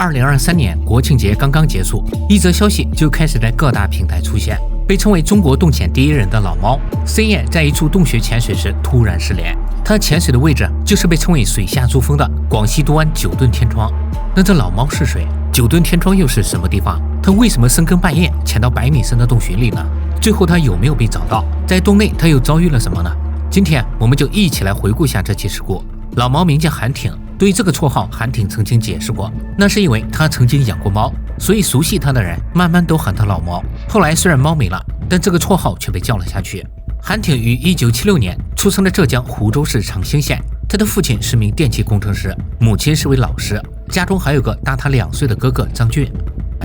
2023年国庆节刚刚结束，一则消息就开始在各大平台出现。被称为中国洞潜第一人的老猫，深夜在一处洞穴潜水时突然失联。他潜水的位置就是被称为水下珠峰的广西都湾9吨天窗。那这老猫是谁？9吨天窗又是什么地方？他为什么深更半夜潜到100米深的洞穴里呢？最后他有没有被找到？在洞内他又遭遇了什么呢？今天我们就一起来回顾一下这起事故。老猫名叫韩挺，对于这个绰号，韩挺曾经解释过，那是因为他曾经养过猫，所以熟悉他的人慢慢都喊他老猫。后来虽然猫没了，但这个绰号却被叫了下去。韩挺于1976年出生在浙江湖州市长兴县，他的父亲是名电气工程师，母亲是位老师，家中还有个大他2岁的哥哥张俊。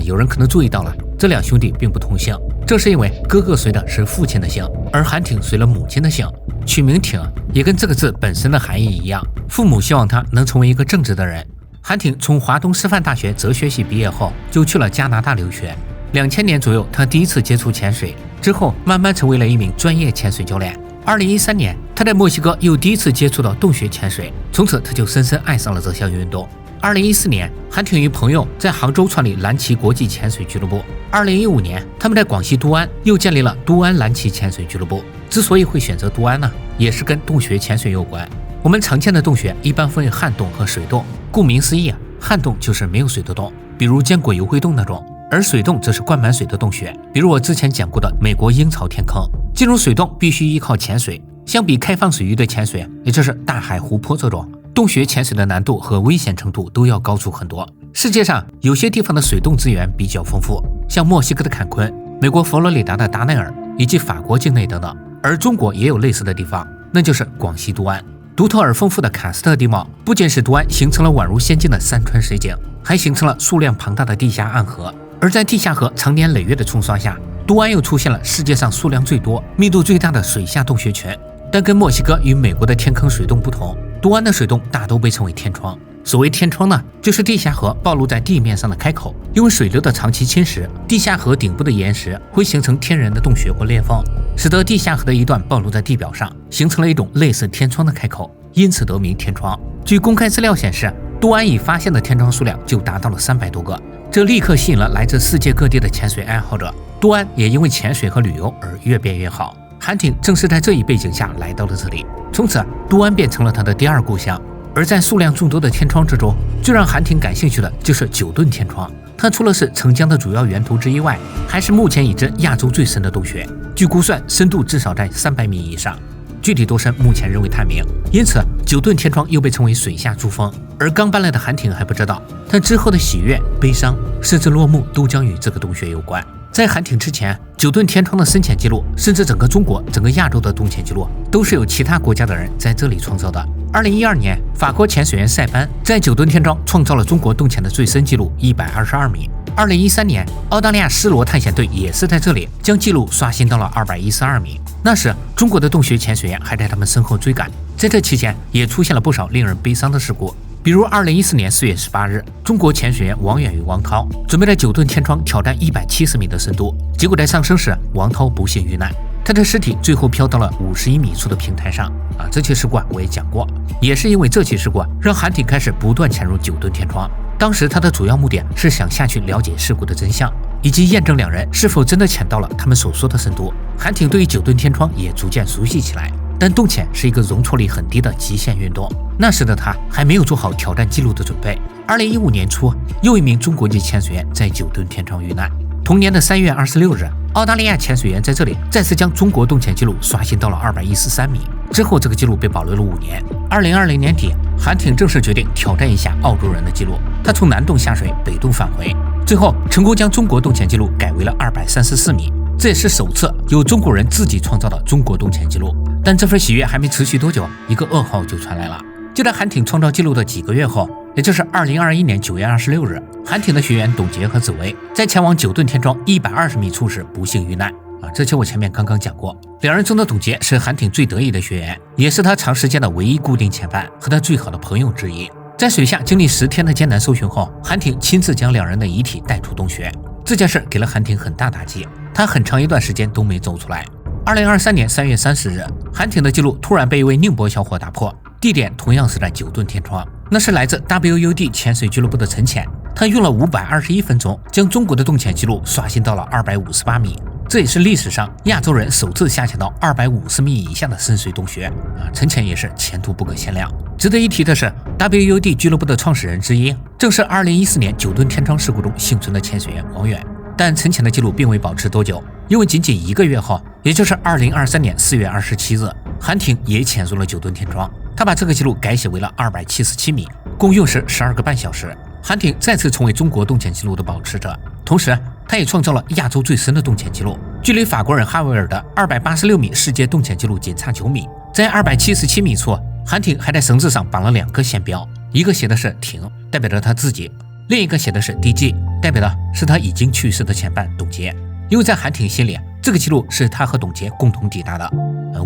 有人可能注意到了，这2兄弟并不同姓，这是因为哥哥随的是父亲的姓，而韩挺随了母亲的姓。取名挺也跟这个字本身的含义一样，父母希望他能成为一个正直的人。韩挺从华东师范大学哲学系毕业后，就去了加拿大留学。2000年左右，他第一次接触潜水，之后慢慢成为了一名专业潜水教练。2013年，他在墨西哥又第一次接触到洞穴潜水，从此他就深深爱上了这项运动。2014年，韩挺与朋友在杭州创立蓝旗国际潜水俱乐部。2015年，他们在广西都湾又建立了都湾蓝旗潜水俱乐部。之所以会选择都湾呢，也是跟洞穴潜水有关。我们常见的洞穴一般分为旱洞和水洞，顾名思义，旱洞就是没有水的洞，比如坚果油灰洞那种，而水洞则是灌满水的洞穴，比如我之前讲过的美国鹰巢天坑。进入水洞必须依靠潜水，相比开放水域的潜水，也就是大海湖泊这种，洞穴潜水的难度和危险程度都要高出很多。世界上有些地方的水洞资源比较丰富，像墨西哥的坎昆、美国佛罗里达的达奈尔以及法国境内等等，而中国也有类似的地方，那就是广西都湾。独特而丰富的喀斯特地貌不仅使都湾形成了宛如仙境的山川水景，还形成了数量庞大的地下暗河。而在地下河长年累月的冲刷下，都湾又出现了世界上数量最多、密度最大的水下洞穴群。但跟墨西哥与美国的天坑水洞不同，都湾的水洞大都被称为天窗。所谓天窗呢，就是地下河暴露在地面上的开口，因为水流的长期侵蚀，地下河顶部的岩石会形成天然的洞穴或裂缝，使得地下河的一段暴露在地表上，形成了一种类似天窗的开口，因此得名天窗。据公开资料显示，都湾已发现的天窗数量就达到了300多个，这立刻吸引了来自世界各地的潜水爱好者。都湾也因为潜水和旅游而越变越好。韩挺正是在这一背景下来到了这里，从此都湾变成了他的第2故乡。而在数量众多的天窗之中，最让韩挺感兴趣的就是9吨天窗。它除了是澄江的主要源头之一外，还是目前已知亚洲最深的洞穴，据估算深度至少在300米以上，具体多深目前仍未探明。因此9吨天窗又被称为水下珠峰。而刚搬来的韩挺还不知道，他之后的喜悦、悲伤甚至落幕都将与这个洞穴有关。在韩挺之前，9吨天窗的深潜记录，甚至整个中国、整个亚洲的洞潜记录，都是由其他国家的人在这里创造的。2012年，法国潜水员塞班在9吨天窗创造了中国洞潜的最深纪录122米。2013年，澳大利亚施罗探险队也是在这里将纪录刷新到了212米。那时，中国的洞穴潜水员还在他们身后追赶。在这期间，也出现了不少令人悲伤的事故。比如2014年4月18日，中国潜水员王远与王涛准备在9吨天窗挑战170米的深度，结果在上升时，王涛不幸遇难，他的尸体最后飘到了51米处的平台上。这起事故我也讲过，也是因为这起事故让韩挺开始不断潜入9吨天窗。当时他的主要目的是想下去了解事故的真相，以及验证2人是否真的潜到了他们所说的深度。韩挺对于9吨天窗也逐渐熟悉起来。但洞潜是一个容错率很低的极限运动，那时的他还没有做好挑战纪录的准备。2015年初，又一名中国籍潜水员在9吨天窗遇难。同年的3月26日，澳大利亚潜水员在这里再次将中国洞潜纪录刷新到了213米，之后这个纪录被保留了5年。2020年底，韩挺正式决定挑战一下澳洲人的纪录，他从南洞下水，北洞返回，最后成功将中国洞潜纪录改为了234米，这也是首次由中国人自己创造的中国洞潜纪录。但这份喜悦还没持续多久，一个噩耗就传来了。就在韩挺创造纪录的几个月后，也就是2021年9月26日，韩挺的学员董洁和紫薇在前往9吨天窗120米处时不幸遇难。这期我前面刚刚讲过，2人中的董洁是韩挺最得意的学员，也是他长时间的唯一固定潜伴和他最好的朋友之一。在水下经历10天的艰难搜寻后，韩挺亲自将2人的遗体带出洞穴。这件事给了韩挺很大打击，他很长一段时间都没走出来。2023年3月30日，韩挺的记录突然被一位宁波小伙打破，地点同样是在9吨天窗。那是来自 WUD 潜水俱乐部的陈潜，他用了521分钟将中国的洞潜记录刷新到了258米，这也是历史上亚洲人首次下潜到250米以下的深水洞穴陈潜也是前途不可限量。值得一提的是 WUD 俱乐部的创始人之一正是2014年9吨天窗事故中幸存的潜水员黄远，但陈潜的记录并未保持多久，因为仅仅1个月后，也就是2023年4月27日，韩挺也潜入了9吨天窗，他把这个记录改写为了277米，共用时12个半小时。韩挺再次成为中国洞潜记录的保持者，同时他也创造了亚洲最深的洞潜记录，距离法国人哈维尔的286米世界洞潜记录仅差9米。在277米处，韩挺还在绳子上绑了2个线标，一个写的是挺，代表着他自己，另一个写的是 DG， 代表的是他已经去世的前伴董洁。因为在韩挺心里，这个记录是他和董洁共同抵达的。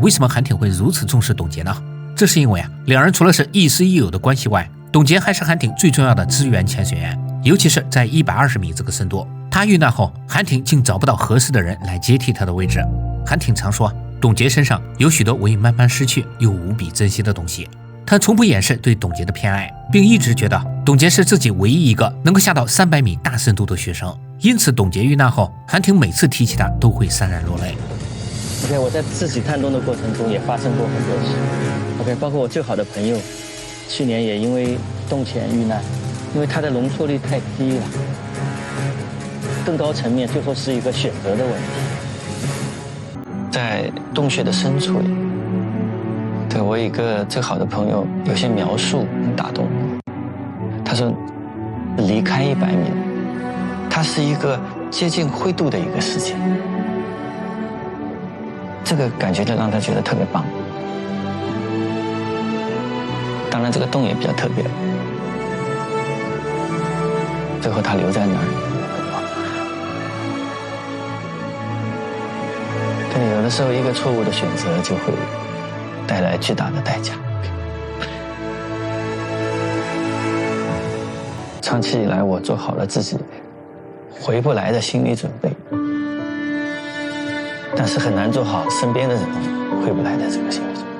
为什么韩挺会如此重视董洁呢？这是因为两人除了是亦师亦友的关系外，董洁还是韩挺最重要的支援潜水员，尤其是在120米这个深度。他遇难后，韩挺竟找不到合适的人来接替他的位置。韩挺常说，董洁身上有许多我已慢慢失去又无比珍惜的东西。他从不掩饰对董洁的偏爱，并一直觉得董洁是自己唯一一个能够下到300米大深度的学生。因此，董洁遇难后，韩挺每次提起他都会潸然落泪。OK， 我在自己探洞的过程中也发生过很多事。OK， 包括我最好的朋友，去年也因为洞潜遇难，因为它的容错率太低了。更高层面，最后是一个选择的问题。在洞穴的深处里，对我一个最好的朋友，有些描述很打动我。他说，离开100米，它是一个接近灰度的一个世界。这个感觉就让他觉得特别棒。当然，这个洞也比较特别。最后他留在那儿。对，有的时候一个错误的选择就会带来巨大的代价。长期以来，我做好了自己回不来的心理准备。但是很难做好身边的人回不来的这个心理准备。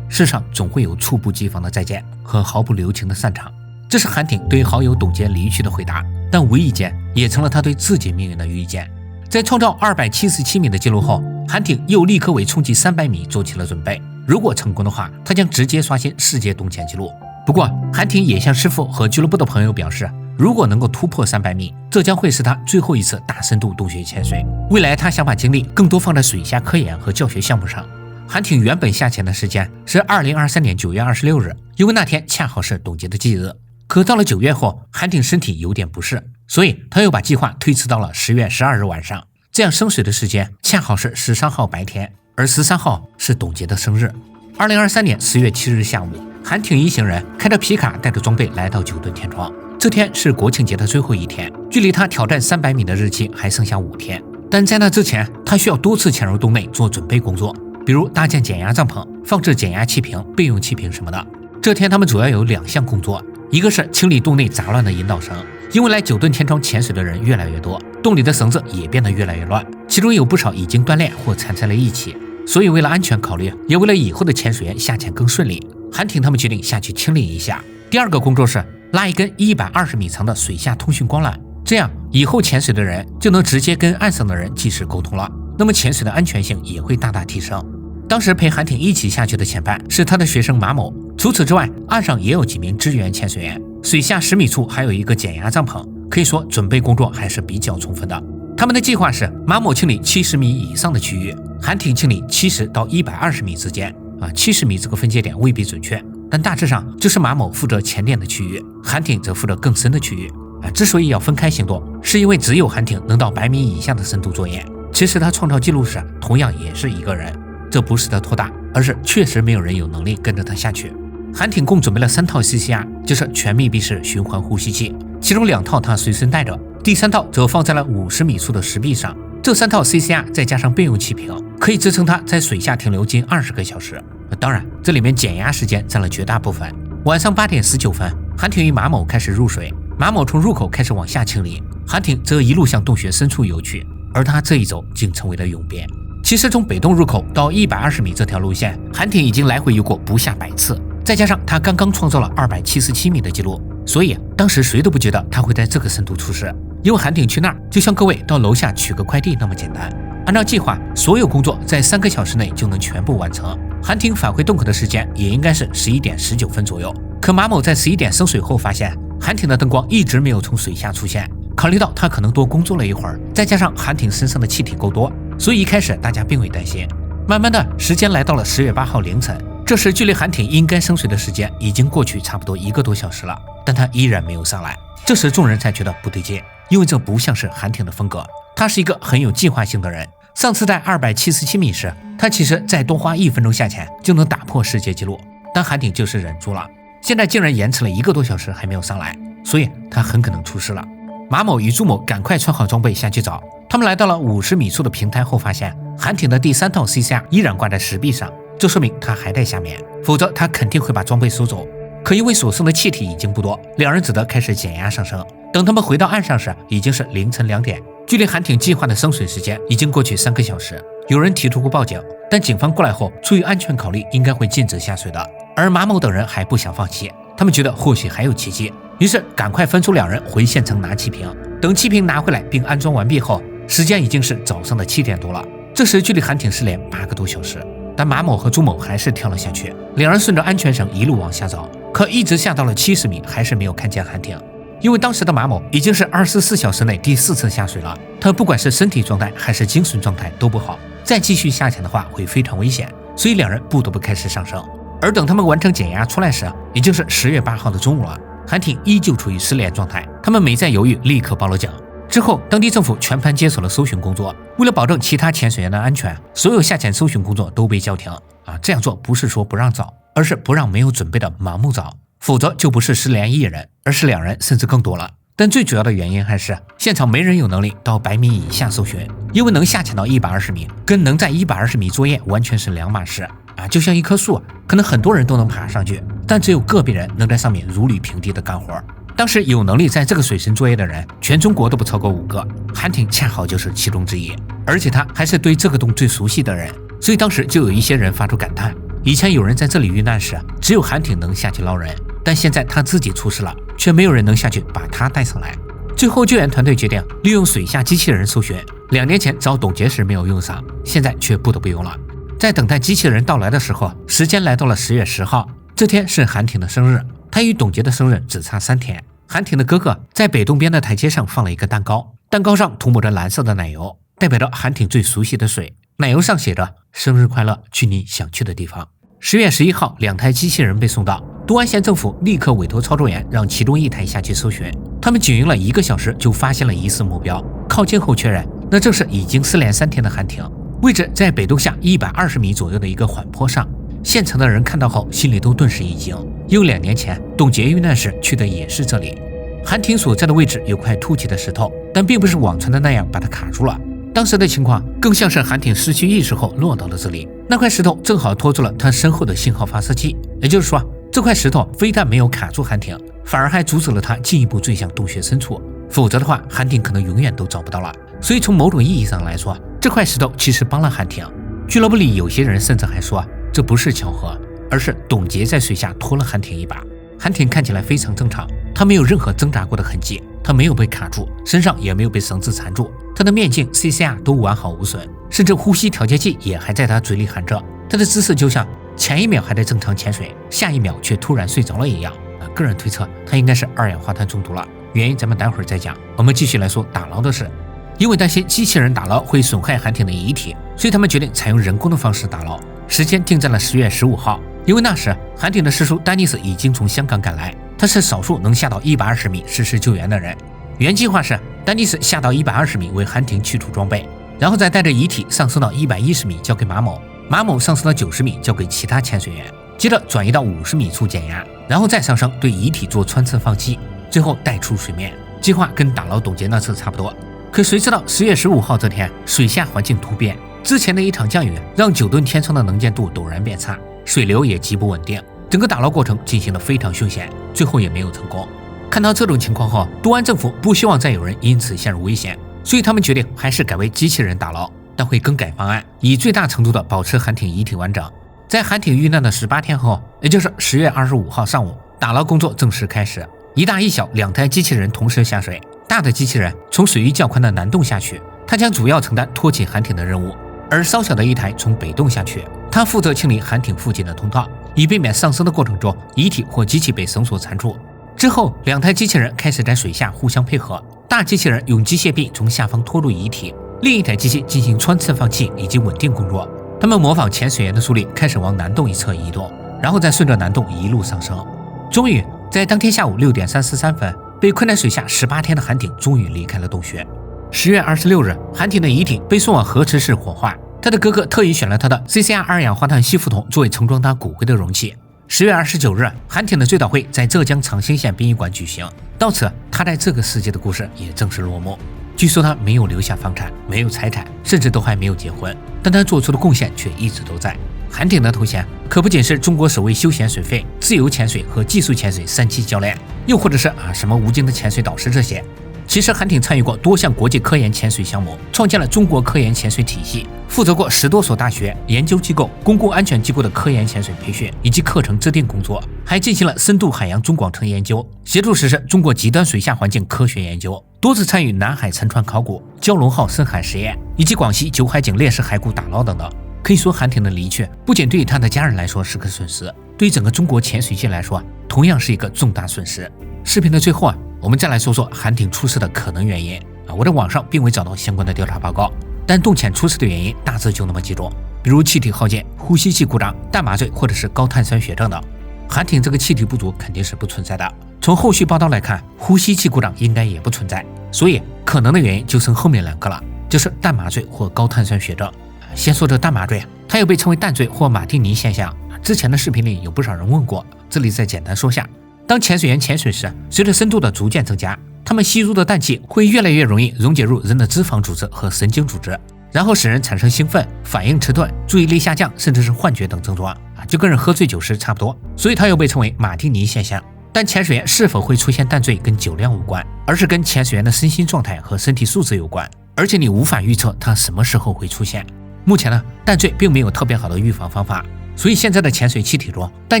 世上总会有猝不及防的再见和毫不留情的散场，这是韩挺对好友董洁离去的回答，但无意间也成了他对自己命运的预见。在创造277米的记录后，韩挺又立刻为冲击300米做起了准备。如果成功的话，他将直接刷新世界洞潜记录。不过，韩挺也向师傅和俱乐部的朋友表示，如果能够突破300米，这将会是他最后一次大深度洞穴潜水。未来他想把精力更多放在水下科研和教学项目上。韩挺原本下潜的时间是2023年9月26日，因为那天恰好是董洁的忌日。可到了9月后，韩挺身体有点不适，所以他又把计划推迟到了10月12日晚上。这样升水的时间恰好是13号白天，而13号是董洁的生日。2023年10月7日下午，韩挺一行人开着皮卡带着装备来到9吨天窗。这天是国庆节的最后一天，距离他挑战300米的日期还剩下5天。但在那之前，他需要多次潜入洞内做准备工作，比如搭建减压帐篷、放置减压气瓶、备用气瓶什么的。这天他们主要有2项工作，一个是清理洞内杂乱的引导绳，因为来9吨天窗潜水的人越来越多，洞里的绳子也变得越来越乱，其中有不少已经锻炼或缠在了一起，所以为了安全考虑，也为了以后的潜水员下潜更顺利，韩挺他们决定下去清理一下。第二个工作是拉一根120米长的水下通讯光缆，这样以后潜水的人就能直接跟岸上的人即时沟通了，那么潜水的安全性也会大大提升。当时陪韩挺一起下去的潜伴是他的学生马某，除此之外，岸上也有几名支援潜水员，水下10米处还有一个减压帐篷，可以说准备工作还是比较充分的。他们的计划是马某清理70米以上的区域，韩挺清理70到120米之间，70米这个分界点未必准确，但大致上就是马某负责前点的区域，韩挺则负责更深的区域。之所以要分开行动，是因为只有韩挺能到100米以下的深度作业。其实他创造记录时同样也是一个人，这不是他拖大，而是确实没有人有能力跟着他下去。韩挺共准备了3套 CCR， 就是全密闭式循环呼吸器，其中2套他随身带着，第3套则放在了50米处的石壁上。这3套 CCR 再加上备用气瓶，可以支撑他在水下停留近20个小时。当然，这里面减压时间占了绝大部分。晚上8点19分，韩挺与马某开始入水，马某从入口开始往下清理，韩挺则一路向洞穴深处游去，而他这一走竟成为了永别。其实从北洞入口到120米这条路线，韩挺已经来回游过不下100次，再加上他刚刚创造了277米的记录，所以当时谁都不觉得他会在这个深度出事。因为韩挺去那儿就像各位到楼下取个快递那么简单。按照计划，所有工作在3个小时内就能全部完成。韩挺返回洞口的时间也应该是11点19分左右。可马某在11点升水后发现，韩挺的灯光一直没有从水下出现。考虑到他可能多工作了一会儿，再加上韩挺身上的气体够多，所以一开始大家并未担心。慢慢的，时间来到了10月8号凌晨，这时距离韩挺应该升水的时间已经过去差不多1个多小时了，但他依然没有上来。这时众人才觉得不对劲，因为这不像是韩挺的风格。他是一个很有计划性的人，上次在277米时，他其实再多花1分钟下潜就能打破世界纪录，但韩挺就是忍住了。现在竟然延迟了1个多小时还没有上来，所以他很可能出事了。马某与朱某赶快穿好装备下去找，他们来到了50米处的平台后，发现韩挺的第3套 CCR 依然挂在石壁上，这说明他还在下面，否则他肯定会把装备收走。可因为所剩的气体已经不多，两人只得开始减压上升。等他们回到岸上时，已经是凌晨2点，距离韩挺计划的升水时间已经过去3个小时。有人提出过报警，但警方过来后，出于安全考虑，应该会禁止下水的。而马某等人还不想放弃，他们觉得或许还有奇迹，于是赶快分出2人回县城拿气瓶。等气瓶拿回来并安装完毕后，时间已经是早上的7点多了。这时距离韩挺失联8个多小时，但马某和朱某还是跳了下去，两人顺着安全绳一路往下找，可一直下到了70米，还是没有看见韩挺。因为当时的马某已经是24小时内第4次下水了，他不管是身体状态还是精神状态都不好，再继续下潜的话会非常危险，所以两人不得不开始上升。而等他们完成减压出来时，已经是10月8号的中午了，韩挺依旧处于失联状态，他们没再犹豫，立刻报了警。之后当地政府全盘接手了搜寻工作，为了保证其他潜水员的安全，所有下潜搜寻工作都被叫停。这样做不是说不让找，而是不让没有准备的盲目找，否则就不是失联1人，而是2人甚至更多了。但最主要的原因还是现场没人有能力到100米以下搜寻，因为能下潜到120米跟能在120米作业完全是2码事。就像一棵树，可能很多人都能爬上去，但只有个别人能在上面如履平地的干活。当时有能力在这个水深作业的人，全中国都不超过5个，韩挺恰好就是其中之一，而且他还是对这个洞最熟悉的人，所以当时就有一些人发出感叹，以前有人在这里遇难时，只有韩挺能下去捞人，但现在他自己出事了，却没有人能下去把他带上来。最后救援团队决定利用水下机器人搜寻，2年前找董洁时没有用上，现在却不得不用了。在等待机器人到来的时候，时间来到了10月10号，这天是韩挺的生日，他与董洁的生日只差3天。韩挺的哥哥在北洞边的台阶上放了一个蛋糕，蛋糕上涂抹着蓝色的奶油，代表着韩挺最熟悉的水。奶油上写着生日快乐，去你想去的地方。10月11号，2台机器人被送到，都安县政府立刻委托操作员让其中1台下去搜寻。他们仅用了1个小时就发现了疑似目标，靠近后确认，那正是已经失联3天的韩挺，位置在北洞下120米左右的一个缓坡上。现场的人看到后心里都顿时一惊，因为2年前董洁遇难时去的也是这里。韩挺所在的位置有块凸起的石头，但并不是往常的那样把它卡住了，当时的情况更像是韩挺失去意识后落到了这里，那块石头正好拖住了他身后的信号发射器，也就是说这块石头非但没有卡住韩挺，反而还阻止了他进一步坠向洞穴深处，否则的话韩挺可能永远都找不到了。所以从某种意义上来说，这块石头其实帮了韩挺。俱乐部里有些人甚至还说这不是巧合，而是董洁在水下拖了韩挺一把。韩挺看起来非常正常，他没有任何挣扎过的痕迹，他没有被卡住，身上也没有被绳子缠住，他的面镜 CCR 都完好无损，甚至呼吸调节器也还在他嘴里含着。他的姿势就像前一秒还在正常潜水，下一秒却突然睡着了一样。个人推测他应该是2氧化碳中毒了，原因咱们待会儿再讲。我们继续来说打捞的事。因为担心机器人打捞会损害韩挺的遗体，所以他们决定采用人工的方式打捞，时间定在了10月15号。因为那时韩挺的师叔丹尼斯已经从香港赶来，他是少数能下到120米实施救援的人。原计划是丹尼斯下到120米为韩挺取出装备，然后再带着遗体上升到110米交给马某，马某上升到90米交给其他潜水员，接着转移到50米处减压，然后再上升对遗体做穿刺放气，最后带出水面。计划跟打捞董洁那次差不多。可谁知道10月15号这天水下环境突变，之前的一场降雨让9吨天窗的能见度陡然变差，水流也极不稳定，整个打捞过程进行得非常凶险，最后也没有成功。看到这种情况后，都安政府不希望再有人因此陷入危险，所以他们决定还是改为机器人打捞。但会更改方案，以最大程度的保持韩挺遗体完整。在韩挺遇难的18天后，也就是10月25号上午，打捞工作正式开始。一大一小2台机器人同时下水，大的机器人从水域较宽的南洞下去，它将主要承担拖起韩挺的任务，而稍小的一台从北洞下去，它负责清理韩挺附近的通道，以避免上升的过程中遗体或机器被绳索缠住。之后2台机器人开始在水下互相配合，大机器人用机械臂从下方拖入遗体，另一台机器进行穿刺放气以及稳定工作。他们模仿潜水员的速率开始往南洞一侧移动，然后再顺着南洞一路上升。终于在当天下午6点33分，被困在水下18天的韩挺终于离开了洞穴。10月26日，韩挺的遗体被送往核磁室火化，他的哥哥特意选了他的 CCR 二氧化碳吸附桶作为盛装他骨灰的容器。10月29日，韩挺的追悼会在浙江长兴县殡仪馆举行，到此他在这个世界的故事也正式落幕。据说他没有留下房产，没有财产，甚至都还没有结婚，但他做出的贡献却一直都在。韩挺的头衔可不仅是中国首位休闲水肺、自由潜水和技术潜水3期教练，又或者是什么吴京的潜水导师这些。其实韩挺参与过多项国际科研潜水项目，创建了中国科研潜水体系，负责过10多所大学、研究机构、公共安全机构的科研潜水培训以及课程制定工作，还进行了深度海洋中广层研究，协助实施中国极端水下环境科学研究，多次参与南海沉船考古、蛟龙号深海实验以及广西九海井烈士骸骨打捞等等。可以说韩挺的离去不仅对于他的家人来说是个损失，对于整个中国潜水界来说同样是一个重大损失。视频的最后我们再来说说韩挺出事的可能原因我在网上并未找到相关的调查报告，但洞潜出事的原因大致就那么几种，比如气体耗尽、呼吸器故障、淡麻醉或者是高碳酸血症等。韩挺这个气体不足肯定是不存在的，从后续报道来看，呼吸器故障应该也不存在，所以可能的原因就剩后面2个了，就是淡麻醉或高碳酸血症。先说这淡麻醉，它又被称为淡醉或马蒂尼现象，之前的视频里有不少人问过，这里再简单说下。当潜水员潜水时，随着深度的逐渐增加，他们吸入的氮气会越来越容易溶解入人的脂肪组织和神经组织，然后使人产生兴奋、反应迟钝、注意力下降，甚至是幻觉等症状就跟人喝醉酒时差不多，所以它又被称为马蒂尼现象。但潜水员是否会出现淡醉跟酒量无关，而是跟潜水员的身心状态和身体素质有关，而且你无法预测它什么时候会出现。目前淡醉并没有特别好的预防方法，所以现在的潜水气体中，氮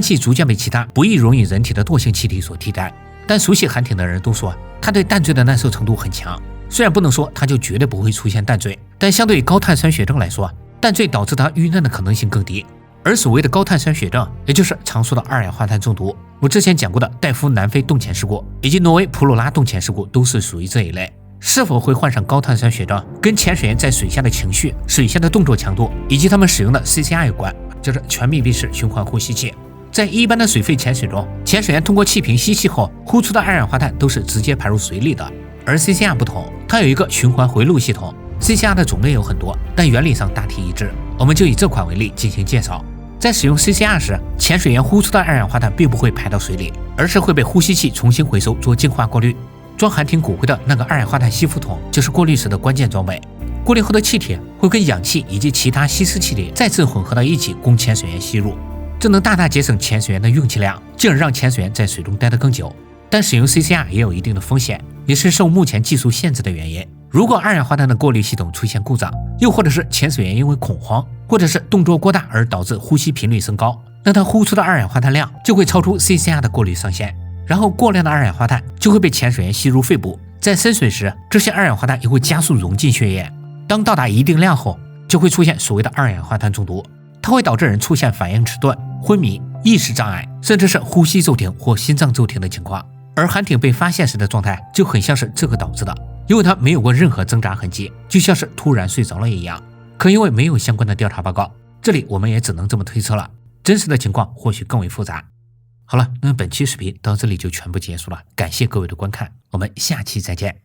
气逐渐被其他不易溶于人体的惰性气体所替代。但熟悉韩挺的人都说，他对淡醉的耐受程度很强。虽然不能说他就绝对不会出现淡醉，但相对于高碳酸血症来说，淡醉导致他遇难的可能性更低。而所谓的高碳酸血症，也就是常说的二氧化碳中毒，我之前讲过的戴夫南非洞潜事故以及挪威普鲁拉洞潜事故都是属于这一类。是否会患上高碳酸血症，跟潜水员在水下的情绪、水下的动作强度以及他们使用的 CCR 有关，就是全密闭式循环呼吸器。在一般的水肺潜水中，潜水员通过气瓶吸气后呼出的二氧化碳都是直接排入水里的，而 CCR 不同，它有一个循环回路系统。CCR 的种类有很多，但原理上大体一致。我们就以这款为例进行介绍。在使用 CCR 时，潜水员呼出的二氧化碳并不会排到水里，而是会被呼吸器重新回收做净化过滤。装韩挺骨灰的那个二氧化碳吸附桶就是过滤时的关键装备。过滤后的气体会跟氧气以及其他稀释气体再次混合到一起供潜水员吸入，这能大大节省潜水员的用气量，进而让潜水员在水中待得更久。但使用 CCR 也有一定的风险，也是受目前技术限制的原因。如果二氧化碳的过滤系统出现故障，又或者是潜水员因为恐慌或者是动作过大而导致呼吸频率升高，那他呼出的二氧化碳量就会超出 CCR 的过滤上限，然后过量的二氧化碳就会被潜水员吸入肺部，在深水时，这些二氧化碳又会加速溶进血液，当到达一定量后，就会出现所谓的二氧化碳中毒，它会导致人出现反应迟钝、昏迷、意识障碍，甚至是呼吸骤停或心脏骤停的情况。而韩挺被发现时的状态就很像是这个导致的，因为他没有过任何挣扎痕迹，就像是突然睡着了一样。可因为没有相关的调查报告，这里我们也只能这么推测了，真实的情况或许更为复杂。好了，那本期视频到这里就全部结束了，感谢各位的观看，我们下期再见。